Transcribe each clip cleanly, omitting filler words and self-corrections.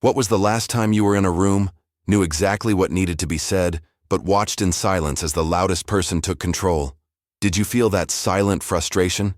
What was the last time you were in a room, knew exactly what needed to be said, but watched in silence as the loudest person took control? Did you feel that silent frustration?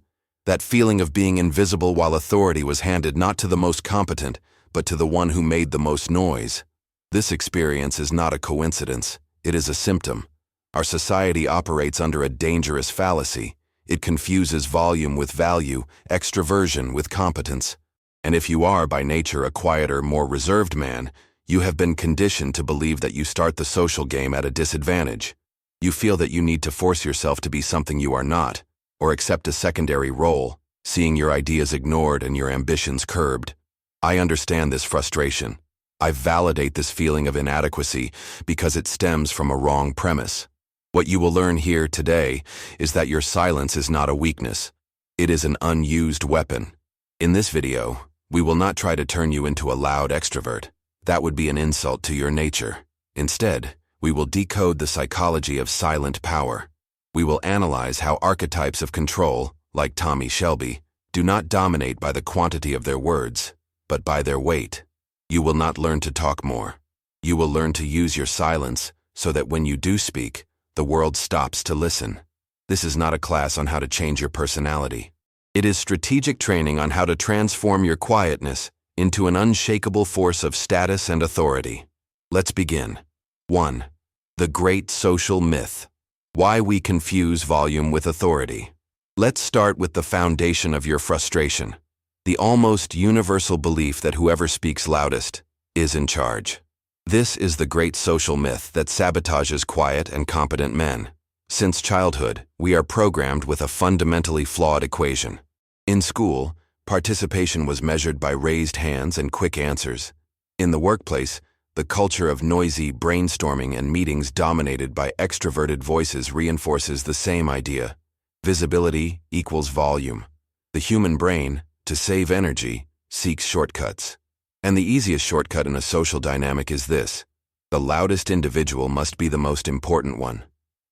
That feeling of being invisible while authority was handed not to the most competent, but to the one who made the most noise? This experience is not a coincidence, it is a symptom. Our society operates under a dangerous fallacy. It confuses volume with value, extroversion with competence. And if you are by nature a quieter, more reserved man, you have been conditioned to believe that you start the social game at a disadvantage. You feel that you need to force yourself to be something you are not, or accept a secondary role, seeing your ideas ignored and your ambitions curbed. I understand this frustration. I validate this feeling of inadequacy because it stems from a wrong premise. What you will learn here today is that your silence is not a weakness. It is an unused weapon. In this video, we will not try to turn you into a loud extrovert. That would be an insult to your nature. Instead, we will decode the psychology of silent power. We will analyze how archetypes of control, like Tommy Shelby, do not dominate by the quantity of their words, but by their weight. You will not learn to talk more. You will learn to use your silence so that when you do speak, the world stops to listen. This is not a class on how to change your personality. It is strategic training on how to transform your quietness into an unshakable force of status and authority. Let's begin. 1. The Great Social Myth. Why we confuse volume with authority. Let's start with the foundation of your frustration. The almost universal belief that whoever speaks loudest is in charge. This is the great social myth that sabotages quiet and competent men. Since childhood, we are programmed with a fundamentally flawed equation. In school, participation was measured by raised hands and quick answers. In the workplace, the culture of noisy brainstorming and meetings dominated by extroverted voices reinforces the same idea. Visibility equals volume. The human brain, to save energy, seeks shortcuts. And the easiest shortcut in a social dynamic is this: the loudest individual must be the most important one.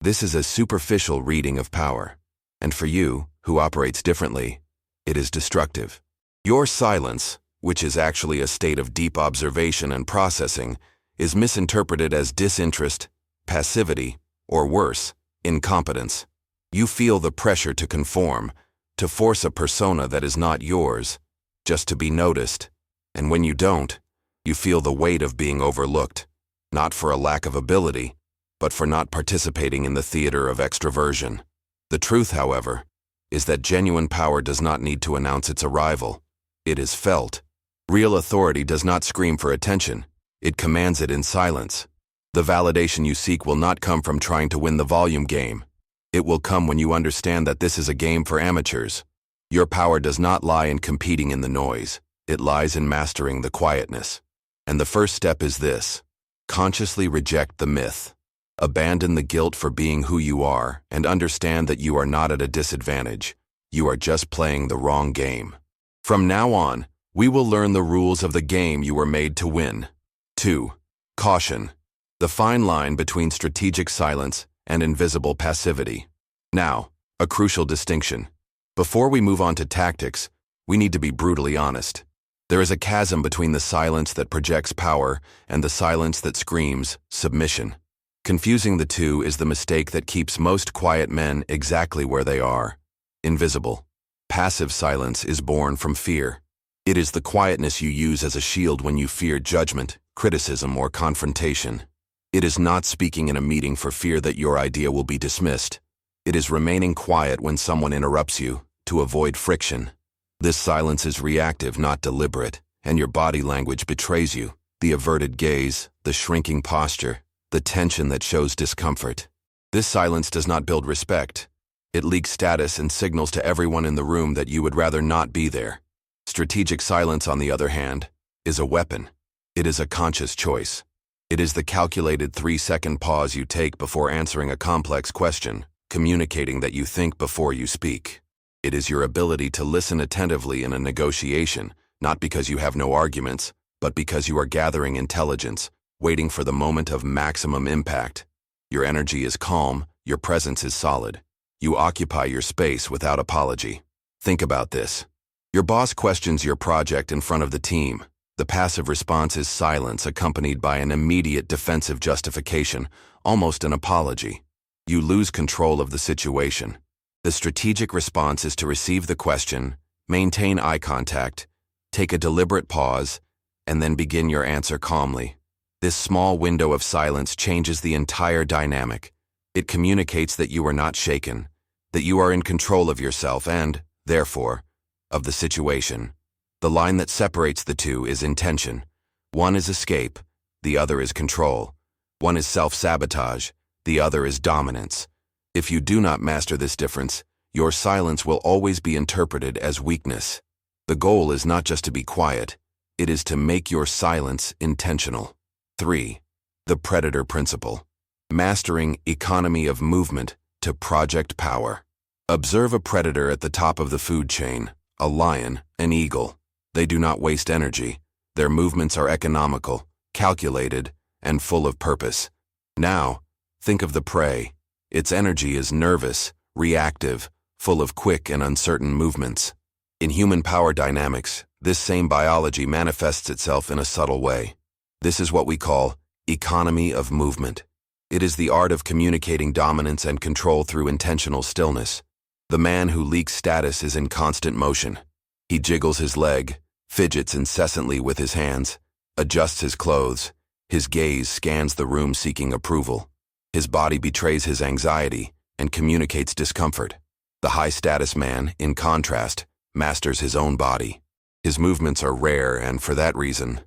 This is a superficial reading of power. And for you, who operates differently, it is destructive. Your silence, which is actually a state of deep observation and processing, is misinterpreted as disinterest, passivity, or worse, incompetence. You feel the pressure to conform, to force a persona that is not yours, just to be noticed. And when you don't, you feel the weight of being overlooked, not for a lack of ability, but for not participating in the theater of extroversion. The truth, however, is that genuine power does not need to announce its arrival. It is felt. Real authority does not scream for attention. It commands it in silence. The validation you seek will not come from trying to win the volume game. It will come when you understand that this is a game for amateurs. Your power does not lie in competing in the noise. It lies in mastering the quietness. And the first step is this: consciously reject the myth. Abandon the guilt for being who you are and understand that you are not at a disadvantage. You are just playing the wrong game. From now on, we will learn the rules of the game you were made to win. 2. Caution. The fine line between strategic silence and invisible passivity. Now, a crucial distinction. Before we move on to tactics, we need to be brutally honest. There is a chasm between the silence that projects power and the silence that screams submission. Confusing the two is the mistake that keeps most quiet men exactly where they are, invisible. Passive silence is born from fear. It is the quietness you use as a shield when you fear judgment, criticism, or confrontation. It is not speaking in a meeting for fear that your idea will be dismissed. It is remaining quiet when someone interrupts you, to avoid friction. This silence is reactive, not deliberate, and your body language betrays you. The averted gaze, the shrinking posture, the tension that shows discomfort. This silence does not build respect. It leaks status and signals to everyone in the room that you would rather not be there. Strategic silence, on the other hand, is a weapon. It is a conscious choice. It is the calculated 3-second pause you take before answering a complex question, communicating that you think before you speak. It is your ability to listen attentively in a negotiation, not because you have no arguments, but because you are gathering intelligence, waiting for the moment of maximum impact. Your energy is calm, your presence is solid. You occupy your space without apology. Think about this. Your boss questions your project in front of the team. The passive response is silence accompanied by an immediate defensive justification, almost an apology. You lose control of the situation. The strategic response is to receive the question, maintain eye contact, take a deliberate pause, and then begin your answer calmly. This small window of silence changes the entire dynamic. It communicates that you are not shaken, that you are in control of yourself and, therefore, of the situation. The line that separates the two is intention. One is escape, the other is control. One is self-sabotage, the other is dominance. If you do not master this difference, your silence will always be interpreted as weakness. The goal is not just to be quiet, it is to make your silence intentional. 3. The Predator Principle. Mastering economy of movement to project power. Observe a predator at the top of the food chain, a lion, an eagle. They do not waste energy. Their movements are economical, calculated, and full of purpose. Now, think of the prey. Its energy is nervous, reactive, full of quick and uncertain movements. In human power dynamics, this same biology manifests itself in a subtle way. This is what we call economy of movement. It is the art of communicating dominance and control through intentional stillness. The man who leaks status is in constant motion. He jiggles his leg, fidgets incessantly with his hands, adjusts his clothes. His gaze scans the room seeking approval. His body betrays his anxiety and communicates discomfort. The high-status man, in contrast, masters his own body. His movements are rare and, for that reason,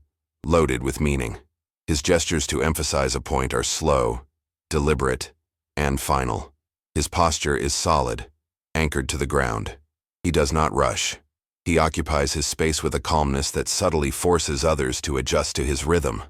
loaded with meaning. His gestures to emphasize a point are slow, deliberate, and final. His posture is solid, anchored to the ground. He does not rush. He occupies his space with a calmness that subtly forces others to adjust to his rhythm.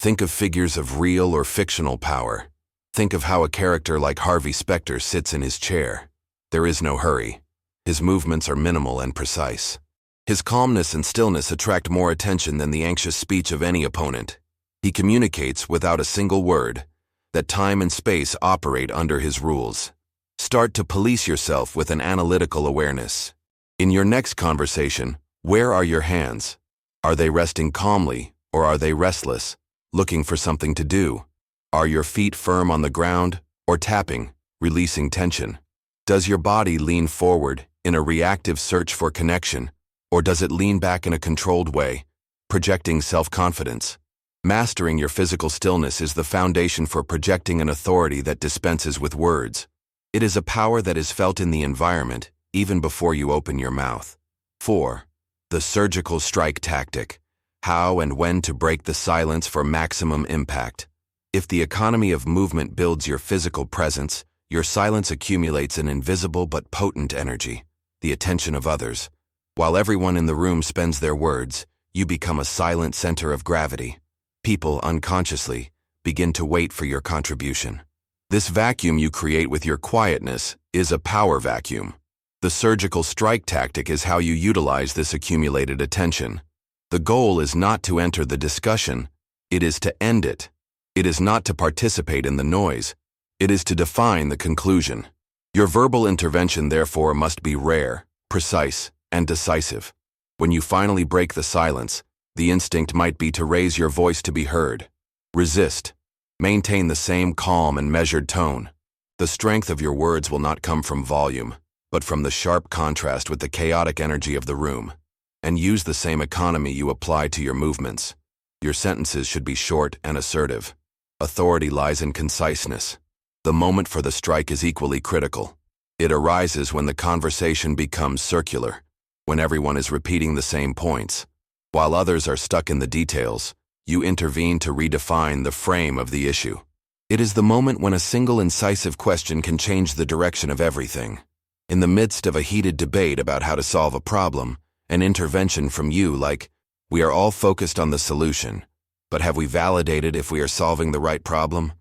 Think of figures of real or fictional power. Think of how a character like Harvey Specter sits in his chair. There is no hurry. His movements are minimal and precise. His calmness and stillness attract more attention than the anxious speech of any opponent. He communicates, without a single word, that time and space operate under his rules. Start to police yourself with an analytical awareness. In your next conversation, where are your hands? Are they resting calmly, or are they restless, looking for something to do? Are your feet firm on the ground, or tapping, releasing tension? Does your body lean forward in a reactive search for connection, or does it lean back in a controlled way, projecting self-confidence? Mastering your physical stillness is the foundation for projecting an authority that dispenses with words. It is a power that is felt in the environment, even before you open your mouth. 4. The surgical strike tactic. How and when to break the silence for maximum impact. If the economy of movement builds your physical presence, your silence accumulates an invisible but potent energy, the attention of others. While everyone in the room spends their words, you become a silent center of gravity. People, unconsciously, begin to wait for your contribution. This vacuum you create with your quietness is a power vacuum. The surgical strike tactic is how you utilize this accumulated attention. The goal is not to enter the discussion, it is to end it. It is not to participate in the noise, it is to define the conclusion. Your verbal intervention, therefore, must be rare, precise, and decisive. When you finally break the silence, the instinct might be to raise your voice to be heard. Resist. Maintain the same calm and measured tone. The strength of your words will not come from volume, but from the sharp contrast with the chaotic energy of the room. And use the same economy you apply to your movements. Your sentences should be short and assertive. Authority lies in conciseness. The moment for the strike is equally critical. It arises when the conversation becomes circular, when everyone is repeating the same points. While others are stuck in the details, you intervene to redefine the frame of the issue. It is the moment when a single incisive question can change the direction of everything. In the midst of a heated debate about how to solve a problem, an intervention from you like, "We are all focused on the solution, but have we validated if we are solving the right problem?"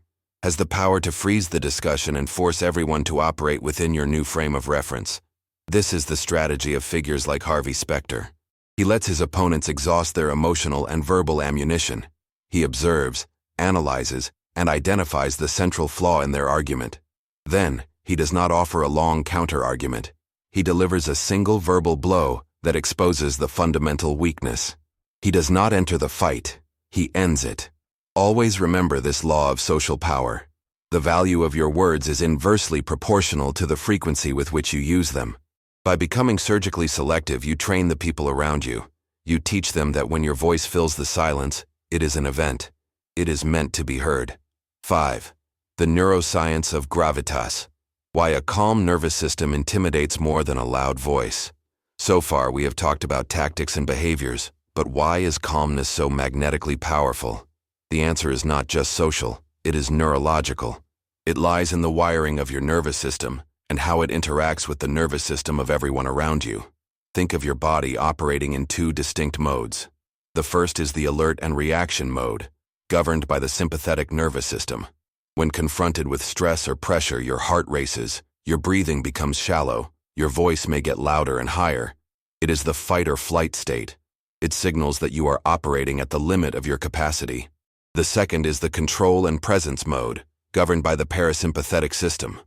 has the power to freeze the discussion and force everyone to operate within your new frame of reference. This is the strategy of figures like Harvey Specter. He lets his opponents exhaust their emotional and verbal ammunition. He observes, analyzes, and identifies the central flaw in their argument. Then, he does not offer a long counter-argument. He delivers a single verbal blow that exposes the fundamental weakness. He does not enter the fight, he ends it. Always remember this law of social power. The value of your words is inversely proportional to the frequency with which you use them. By becoming surgically selective, you train the people around you. You teach them that when your voice fills the silence, it is an event. It is meant to be heard. 5. The neuroscience of gravitas. Why a calm nervous system intimidates more than a loud voice. So far, we have talked about tactics and behaviors, but why is calmness so magnetically powerful? The answer is not just social, it is neurological. It lies in the wiring of your nervous system and how it interacts with the nervous system of everyone around you. Think of your body operating in two distinct modes. The first is the alert and reaction mode, governed by the sympathetic nervous system. When confronted with stress or pressure, your heart races, your breathing becomes shallow, your voice may get louder and higher. It is the fight or flight state. It signals that you are operating at the limit of your capacity. The second is the control and presence mode, governed by the parasympathetic system.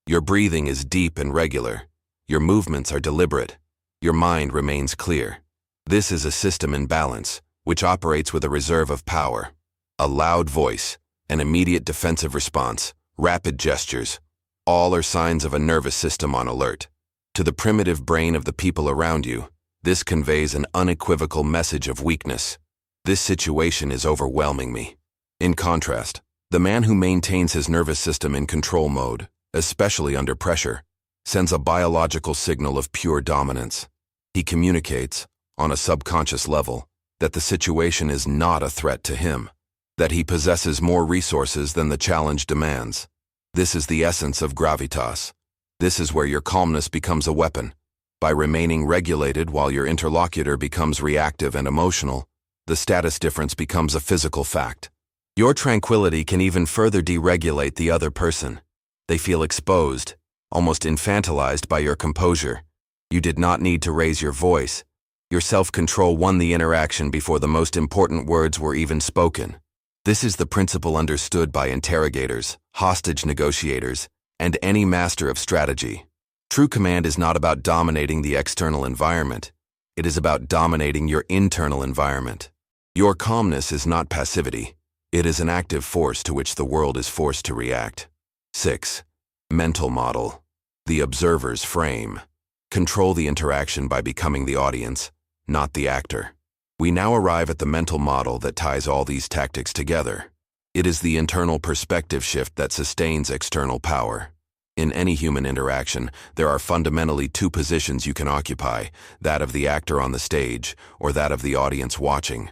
Your breathing is deep and regular. Your movements are deliberate. Your mind remains clear. This is a system in balance, which operates with a reserve of power. A loud voice, an immediate defensive response, rapid gestures, all are signs of a nervous system on alert. To the primitive brain of the people around you, this conveys an unequivocal message of weakness. This situation is overwhelming me. In contrast, the man who maintains his nervous system in control mode, especially under pressure, sends a biological signal of pure dominance. He communicates, on a subconscious level, that the situation is not a threat to him, that he possesses more resources than the challenge demands. This is the essence of gravitas. This is where your calmness becomes a weapon. By remaining regulated while your interlocutor becomes reactive and emotional, the status difference becomes a physical fact. Your tranquility can even further deregulate the other person. They feel exposed, almost infantilized by your composure. You did not need to raise your voice. Your self-control won the interaction before the most important words were even spoken. This is the principle understood by interrogators, hostage negotiators, and any master of strategy. True command is not about dominating the external environment. It is about dominating your internal environment. Your calmness is not passivity. It is an active force to which the world is forced to react. 6. Mental model. The observer's frame. Control the interaction by becoming the audience, not the actor. We now arrive at the mental model that ties all these tactics together. It is the internal perspective shift that sustains external power. In any human interaction, there are fundamentally two positions you can occupy, that of the actor on the stage or that of the audience watching.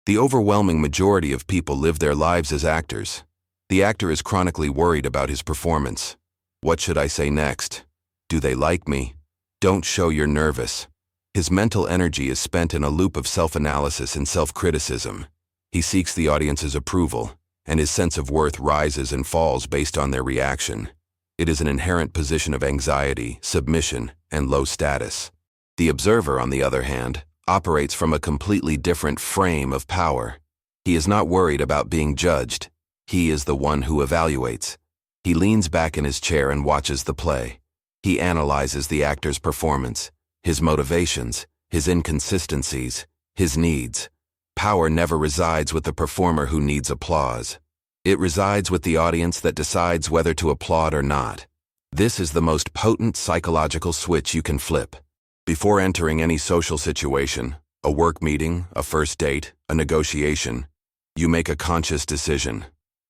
The overwhelming majority of people live their lives as actors. The actor is chronically worried about his performance. What should I say next? Do they like me? Don't show you're nervous. His mental energy is spent in a loop of self-analysis and self-criticism. He seeks the audience's approval, and his sense of worth rises and falls based on their reaction. It is an inherent position of anxiety, submission, and low status. The observer, on the other hand, operates from a completely different frame of power. He is not worried about being judged. He is the one who evaluates. He leans back in his chair and watches the play. He analyzes the actor's performance, his motivations, his inconsistencies, his needs. Power never resides with the performer who needs applause. It resides with the audience that decides whether to applaud or not. This is the most potent psychological switch you can flip. Before entering any social situation, a work meeting, a first date, a negotiation, you make a conscious decision.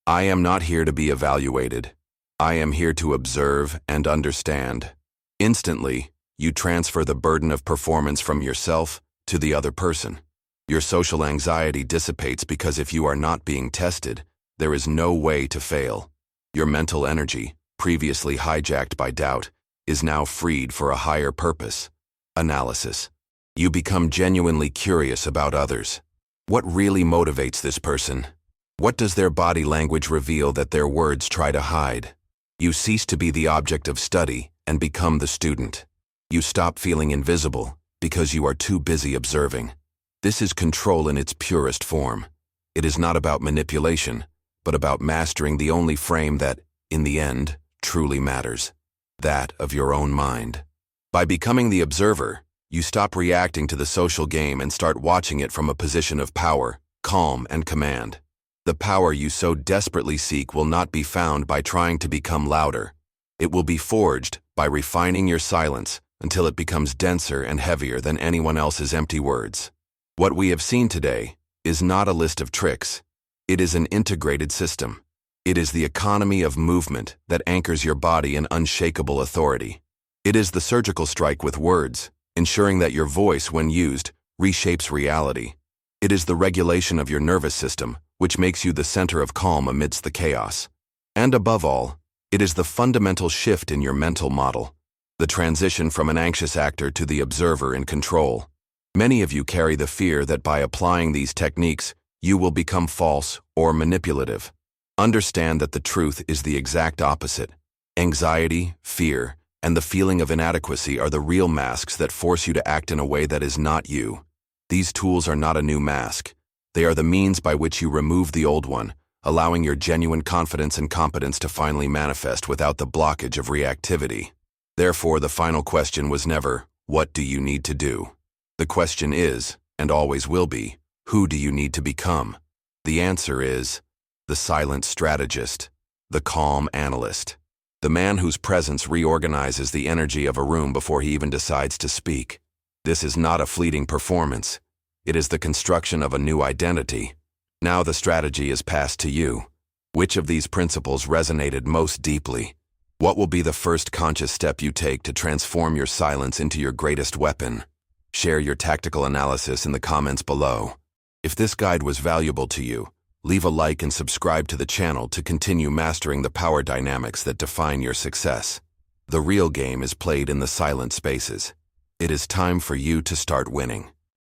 I am not here to be evaluated. I am here to observe and understand. Instantly, you transfer the burden of performance from yourself to the other person. Your social anxiety dissipates because if you are not being tested, there is no way to fail. Your mental energy, previously hijacked by doubt, is now freed for a higher purpose. Analysis. You become genuinely curious about others. What really motivates this person? What does their body language reveal that their words try to hide? You cease to be the object of study and become the student. You stop feeling invisible because you are too busy observing. This is control in its purest form. It is not about manipulation, but about mastering the only frame that, in the end, truly matters, that of your own mind. By becoming the observer, You stop reacting to the social game and start watching it from a position of power, calm, and command. The power you so desperately seek will not be found by trying to become louder. It will be forged by refining your silence until it becomes denser and heavier than anyone else's empty words. What we have seen today is not a list of tricks. It is an integrated system. It is the economy of movement that anchors your body in unshakable authority. It is the surgical strike with words, ensuring that your voice, when used, reshapes reality. It is the regulation of your nervous system, which makes you the center of calm amidst the chaos. And above all, it is the fundamental shift in your mental model, the transition from an anxious actor to the observer in control. Many of you carry the fear that by applying these techniques, you will become false or manipulative. Understand that the truth is the exact opposite. Anxiety, fear, and the feeling of inadequacy are the real masks that force you to act in a way that is not you. These tools are not a new mask. They are the means by which you remove the old one, allowing your genuine confidence and competence to finally manifest without the blockage of reactivity. Therefore, the final question was never, what do you need to do? The question is, and always will be, who do you need to become? The answer is, the silent strategist, the calm analyst, the man whose presence reorganizes the energy of a room before he even decides to speak. This is not a fleeting performance. It is the construction of a new identity. Now the strategy is passed to you. Which of these principles resonated most deeply? What will be the first conscious step you take to transform your silence into your greatest weapon? Share your tactical analysis in the comments below. If this guide was valuable to you, leave a like and subscribe to the channel to continue mastering the power dynamics that define your success. The real game is played in the silent spaces. It is time for you to start winning.